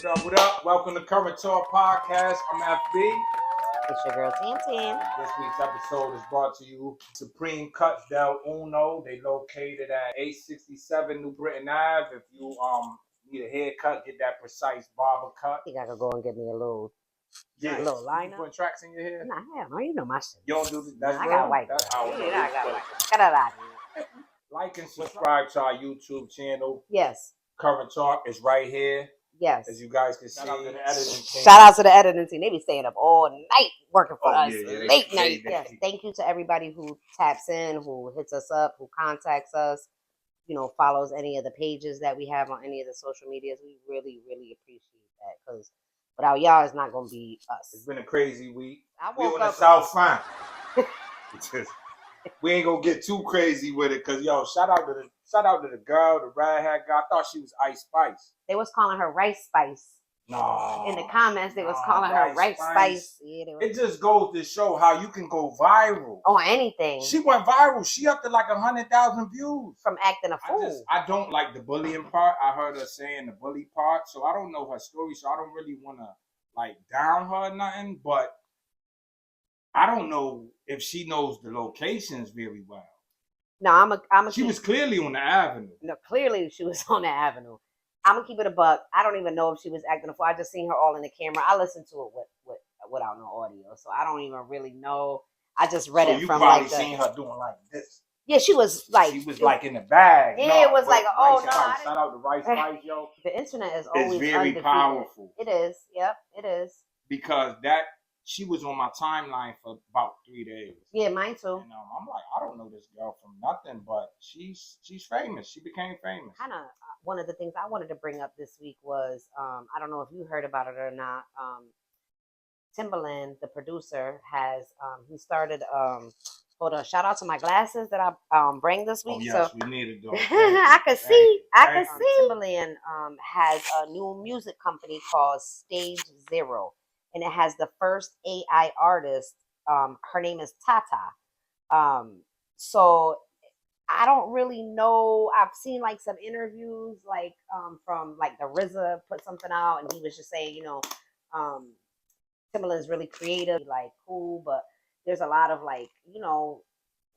up? What up? Welcome to Current Talk Podcast. I'm FB. It's your girl Tamm Tamm. This week's episode is brought to you Supreme Cuts Del Uno. They located at 867 New Britain Ave. If you need a haircut, get that precise barber cut. I think I could go and get me a little line up. Putting tracks in your hair? Nah, hell no, you know my shit. You don't do that? I got white. That's how I got white. Cut it out. Like and subscribe to our YouTube channel. Yes. Current Talk is right here. Yes. As you guys can see. Shout out to the editing team. They be staying up all night working for us. Yeah, Late night. Yes. Thank you to everybody who taps in, who hits us up, who contacts us, follows any of the pages that we have on any of the social medias. We really, really appreciate that, because without y'all, it's not going to be us. It's been a crazy week. We on the South Front. We ain't gonna get too crazy with it, cause shout out to the girl, the red hat girl. I thought she was Ice Spice. They was calling her Rice Spice. No. In the comments, they was calling her Rice Spice. Yeah, it just goes to show how you can go viral. On anything. She went viral. She up to like 100,000 views from acting a fool. I don't like the bullying part. I heard her saying the bully part, so I don't know her story. So I don't really want to like down her or nothing, but I don't know if she knows the locations very well. No, She was clearly on the avenue. No, clearly she was on the avenue. I'm gonna keep it a buck. I don't even know if she was acting a fool. I just seen her all in the camera. I listened to it without no audio, so I don't even really know. I just read it from like the. You probably seen her doing like this. Yeah, she was like. She was like in the bag. Yeah, it was like, oh no! Shout out to Rice Spice, yo. The internet is always very undefeated. Powerful. It is. Yep, it is. Because she was on my timeline for about 3 days. Yeah, mine too. And I'm like, I don't know this girl from nothing, but she's famous. She became famous. Kind of one of the things I wanted to bring up this week was, I don't know if you heard about it or not. Timbaland, the producer, has he started. Hold on, shout out to my glasses that I bring this week. Oh yes, we needed those. I can see. Timbaland has a new music company called Stage Zero. And it has the first AI artist. Her name is Tata. So I don't really know. I've seen like some interviews, like from like the RZA put something out, and he was just saying, Timbaland's really creative, like cool, but there's a lot of like,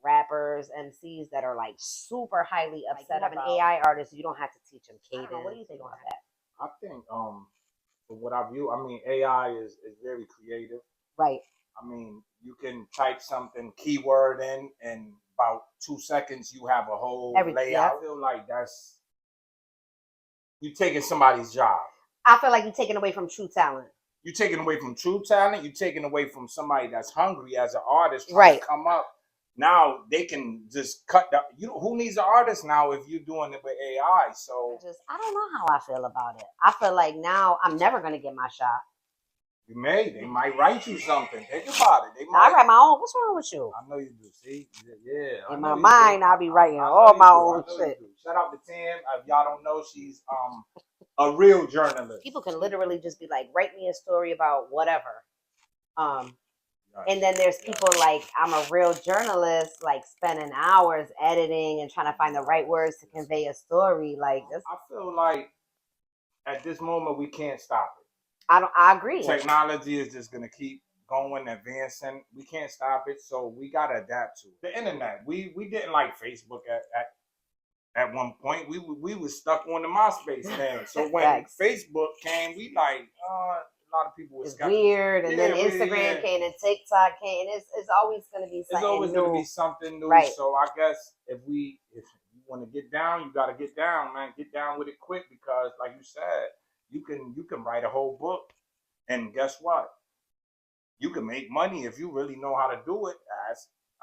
rappers, MCs that are like super highly upset. Like, an AI artist, you don't have to teach them cadence. What do you think about that? I think for what I view, I mean, AI is very creative. Right. I mean, you can type something, keyword in about 2 seconds, you have a whole layout. Yeah. I feel like you're taking somebody's job. I feel like you're taking away from true talent. You're taking away from true talent. You're taking away from somebody that's hungry as an artist trying to come up. Now they can just cut the. Who needs an artist now if you're doing it with AI? So I don't know how I feel about it. I feel like now I'm never gonna get my shot. You may. They might write you something. Think about it. They might. I write my own. What's wrong with you? I know you do. See, yeah. In my mind, I'll be writing all my own shit. Shout out to Tamm. If y'all don't know, she's a real journalist. People can literally just be like, write me a story about whatever. And then there's people like, I'm a real journalist, like spending hours editing and trying to find the right words to convey a story. Like this. I feel like at this moment we can't stop it. I agree. Technology is just gonna keep going, advancing. We can't stop it, so we gotta adapt to it. The internet. We didn't like Facebook at one point. We was stuck on the MySpace thing. So when Facebook came, we like a lot of people was weird, and then Instagram came, and TikTok came, and it's always going to be something new. It's always going to be something new. Right. So I guess if you want to get down, you got to get down, man. Get down with it quick, because like you said, you can write a whole book, and guess what? You can make money if you really know how to do it.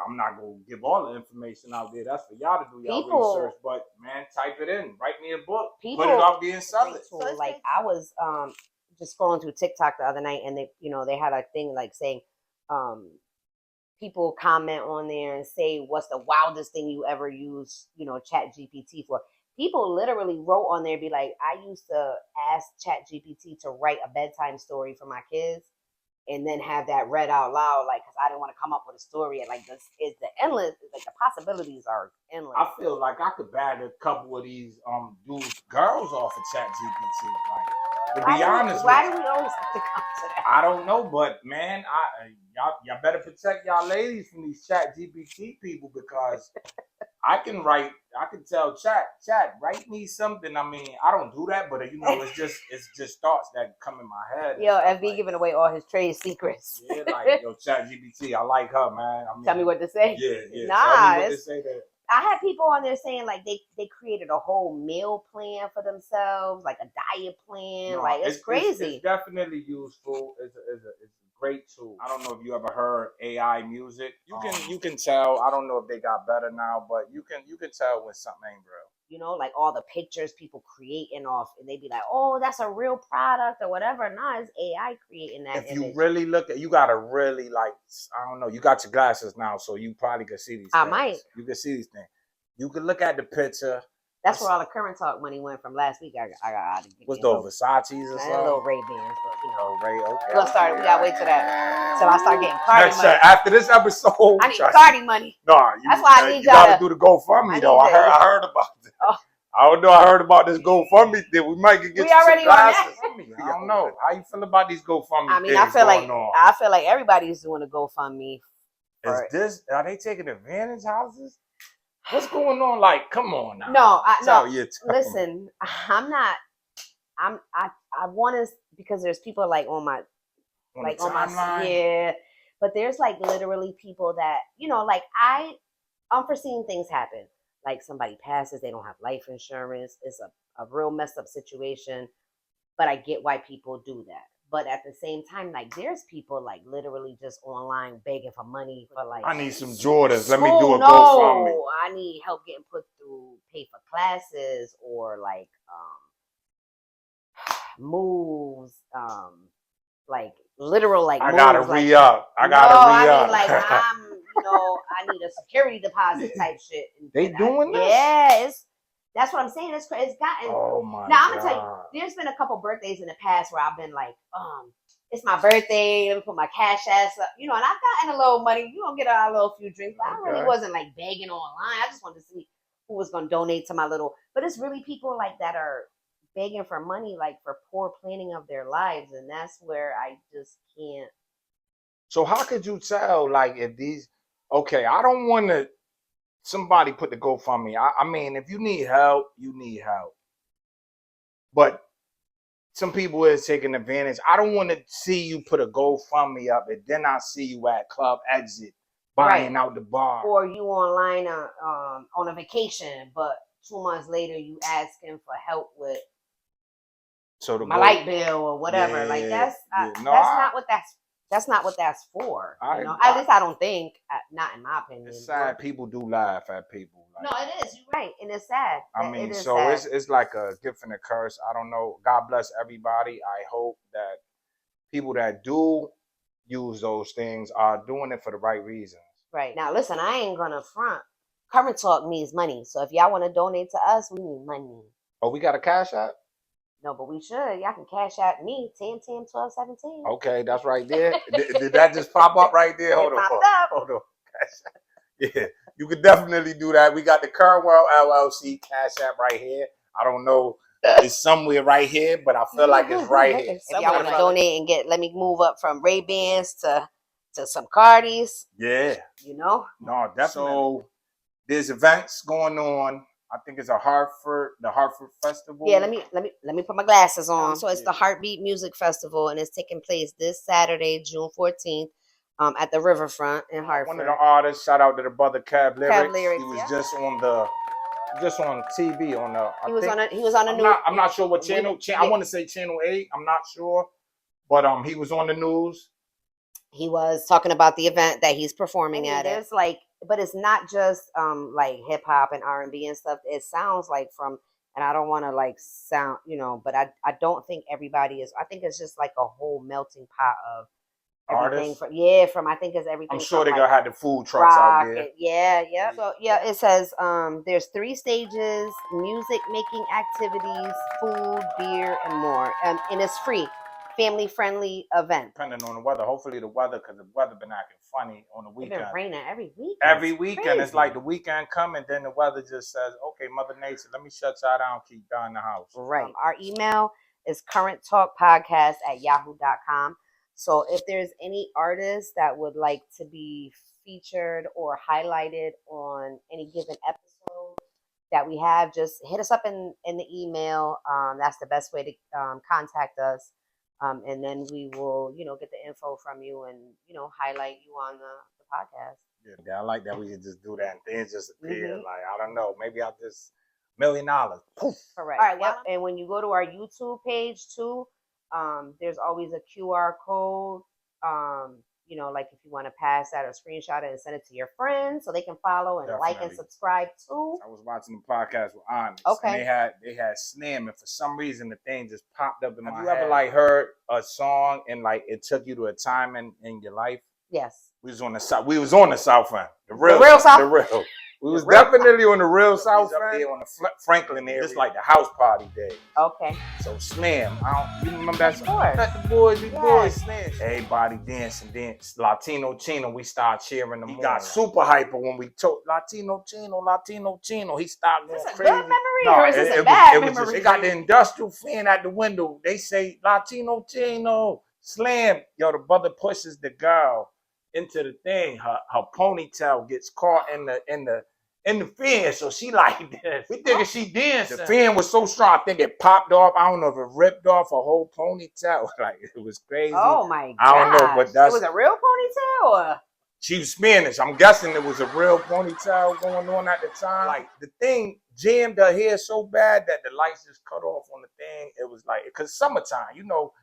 I'm not going to give all the information out there. That's for y'all to do y'all research. But man, type it in. Write me a book. Put it out there and sell it. So like I was just scrolling through TikTok the other night, and they had a thing like saying, people comment on there and say, what's the wildest thing you ever used, Chat GPT for? People literally wrote on there, be like, I used to ask Chat GPT to write a bedtime story for my kids, and then have that read out loud, like, because I didn't want to come up with a story. And like, this is the possibilities are endless. I feel like I could bag a couple of these girls off of Chat GPT. Like, To be honest why with do you. we always have to come to that? I don't know, but man, y'all better protect y'all ladies from these chat GPT people because I can tell chat, write me something. I mean, I don't do that, but it's just thoughts that come in my head. Yo, FB giving away all his trade secrets. Yeah, like yo, chat GPT, I like her, man. I mean, tell me what to say. Yeah. Nah, tell me what to say that. I had people on there saying like they created a whole meal plan for themselves, like a diet plan. No, like it's crazy. It's definitely useful. It's a great tool. I don't know if you ever heard AI music. You can tell. I don't know if they got better now, but you can tell when something ain't real. You know, like all the pictures people creating off, and they be like, "Oh, that's a real product" or whatever. Nah, it's AI creating that. If you really look at, you gotta really like. I don't know. You got your glasses now, so you probably can see these. I might. You can see these things. You can look at the picture. That's where all the current talk money went from last week. I got to get what's those Versace's or something? Little Ray Bans, but you know, Ray. Okay. We'll start. We gotta wait till I start getting Cardi money. After this episode, I need Cardi money. No, that's why I need you gotta do the GoFundMe though. I heard about it. Oh. I don't know. I heard about this GoFundMe thing. We might get you already some glasses. I don't know. How you feel about these GoFundMe? I mean, I feel like everybody's doing a GoFundMe. Are they taking advantage houses? What's going on? Like, come on now. No. Listen, I'm not. I want to because there's people like on my but there's like literally people that like unforeseen things happen. Like somebody passes, they don't have life insurance. It's a real messed up situation. But I get why people do that. But at the same time, like there's people like literally just online begging for money for like I need some Jordans. Let me do a GoFundMe. I need help getting pay for classes or like moves, like literal like I gotta re-up. I mean like I need a security deposit type shit. They doing this? Yeah, that's what I'm saying. It's gotten. Oh my! Now I'm gonna tell you, there's been a couple birthdays in the past where I've been like, it's my birthday. Let me put my cash ass up, and I've gotten a little money. You gonna get a little few drinks, but I really wasn't like begging online. I just wanted to see who was gonna donate to my little. But it's really people like that are begging for money, like for poor planning of their lives, and that's where I just can't. So how could you tell, like, if these? Okay, I don't want to. Somebody put the GoFundMe. I mean, if you need help, you need help. But some people is taking advantage. I don't want to see you put a GoFundMe up and then I see you at Club Exit buying out the bar. Or you online on a vacation, but 2 months later you asking for help with my light bill or whatever. That's not what that's for. At least I don't think. Not in my opinion. It's sad. People do laugh at people. Like, no, it is. You're right, and it's sad. I mean, it's like a gift and a curse. I don't know. God bless everybody. I hope that people that do use those things are doing it for the right reasons. Right. Now, listen, I ain't gonna front. Current Talk needs money, so if y'all want to donate to us, we need money. Oh, we got a Cash App? No, but we should. Y'all can cash out me, 10, 10, 12, 17. Okay, that's right there. Did that just pop up right there? Hold on. Yeah, you could definitely do that. We got the Current World LLC Cash App right here. I don't know. It's somewhere right here, but I feel like it's right here. If y'all want to donate and let me move up from Ray Bans to some Cardis. Yeah. No, definitely. So there's events going on. I think it's the Hartford Festival. Yeah, let me put my glasses on. So it's the Heartbeat Music Festival, and it's taking place this Saturday, June 14th, at the Riverfront in Hartford. One of the artists, shout out to the brother Cab Lyrics. He was just on TV on the. He was on the news. I'm not sure what channel. I want to say Channel 8. I'm not sure, but he was on the news. He was talking about the event that he's performing at. It's like, but it's not just like hip hop and R&B and stuff. It sounds like and I don't want to like sound, but I don't think everybody is. I think it's just like a whole melting pot of everything. I think it's everything. I'm sure they're gonna have the food trucks out there. Yeah. So it says there's 3 stages: music making activities, food, beer, and more. And it's free. Family-friendly event. Depending on the weather. Hopefully the weather, because the weather been acting funny on the weekend. It's been raining every week. Every weekend. It's like the weekend come and then the weather just says, okay, Mother Nature, let me shut y'all down, keep y'all in the house. Right. Our email is currenttalkpodcast@yahoo.com. So if there's any artists that would like to be featured or highlighted on any given episode that we have, just hit us up in the email. That's the best way to contact us. And then we will, get the info from you and, highlight you on the podcast. Yeah, I like that we can just do that and things just appear. Like, I don't know, maybe I'll just $1 million. Poof. Correct. All right. Yep. And when you go to our YouTube page too, there's always a QR code. Like if you want to pass that or screenshot it and send it to your friends so they can follow and like and subscribe too. I was watching the podcast with Onyx. Okay. And they had Slim, and for some reason the thing just popped up in my head. Have you ever like heard a song and like it took you to a time in your life? Yes. We was on the south end. The real south. The real. We was definitely on the real south end. There on the Franklin area. Just like the house party day. Okay. So Slim, you remember that song? Of course. The boys, Slim. Everybody dancing. Latino Chino, we started cheering them. He got super hyper when we told Latino Chino. He started going crazy. Is this a good memory or is this a bad memory? They got the industrial fan at the window. They say Latino Chino. Slim, the brother pushes the girl into the thing. Her ponytail gets caught in the fan, so she like this. We thinking she dancing. The fan was so strong, I think it popped off. I don't know if it ripped off her whole ponytail. Like it was crazy. Oh my god! I don't know, but it was a real ponytail. Or? She was Spanish. I'm guessing it was a real ponytail going on at the time. Like the thing jammed her hair so bad that the lights just cut off on the thing. It was like, because summertime,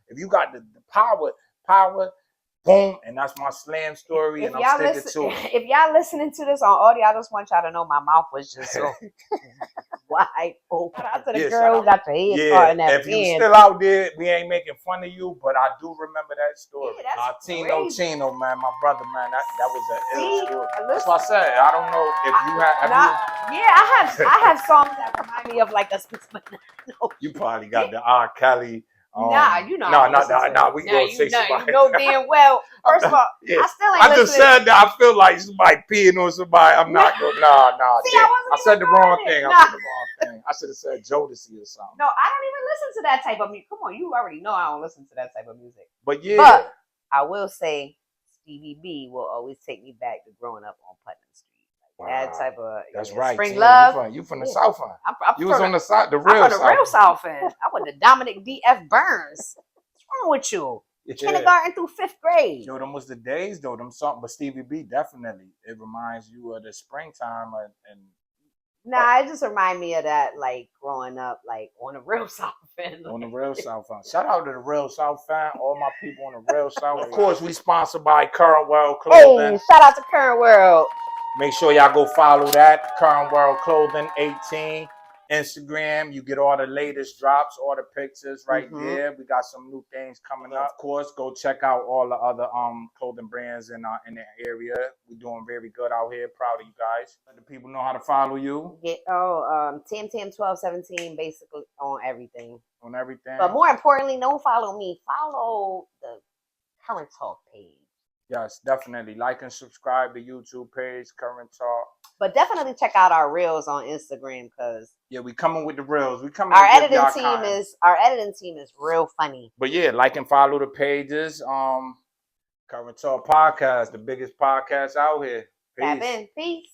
if you got the power. Boom, and that's my Slam story, and I'm sticking to it. If y'all listening to this on audio, I just want y'all to know my mouth was just so wide open. Shout out to the girl who got the head caught in that if you still out there, we ain't making fun of you, but I do remember that story. Yeah, Latino Chino, man, my brother, man, that was an ill story. That's what I said. I don't know if you have. I have songs that remind me of like a specific. You probably got the R. Kelly. Nah, we gonna say somebody. You know damn well. First of all, yeah. I still ain't I just said that I feel like somebody peeing on somebody. I'm not going. Nah. See, I said the wrong thing. I said the wrong thing. I should have said Jodeci or something. No, I don't even listen to that type of music. Come on, you already know I don't listen to that type of music. But yeah, but I will say Stevie B will always take me back to growing up on Putnam Street. That type of right. Spring Love. You from the South end. You was on the side, the real I'm from the real South end. I went to Dominic D.F. Burns. What's wrong with you? Kindergarten through 5th grade. Them was the days though. Them something, but Stevie B definitely. It reminds you of the springtime and. Nah, it just reminds me of that, like growing up, like on the real South end. On the real South end. Shout out to the real South end. All my people on the real South. Of course, we sponsored by Current World Clothing. Hey, shout out to Current World. Make sure y'all go follow that. Current World Clothing 18. Instagram. You get all the latest drops, all the pictures right there. We got some new things coming up. Of course, go check out all the other clothing brands in the area. We're doing very good out here. Proud of you guys. Let the people know how to follow you. Tamm Tamm 1217, basically on everything. On everything. But more importantly, don't follow me. Follow the Current Talk page. Yes, definitely. Like and subscribe to YouTube page, Current Talk. But definitely check out our reels on Instagram because we coming with the reels. Our editing team is real funny. But yeah, like and follow the pages. Current Talk Podcast, the biggest podcast out here. Peace. Peace.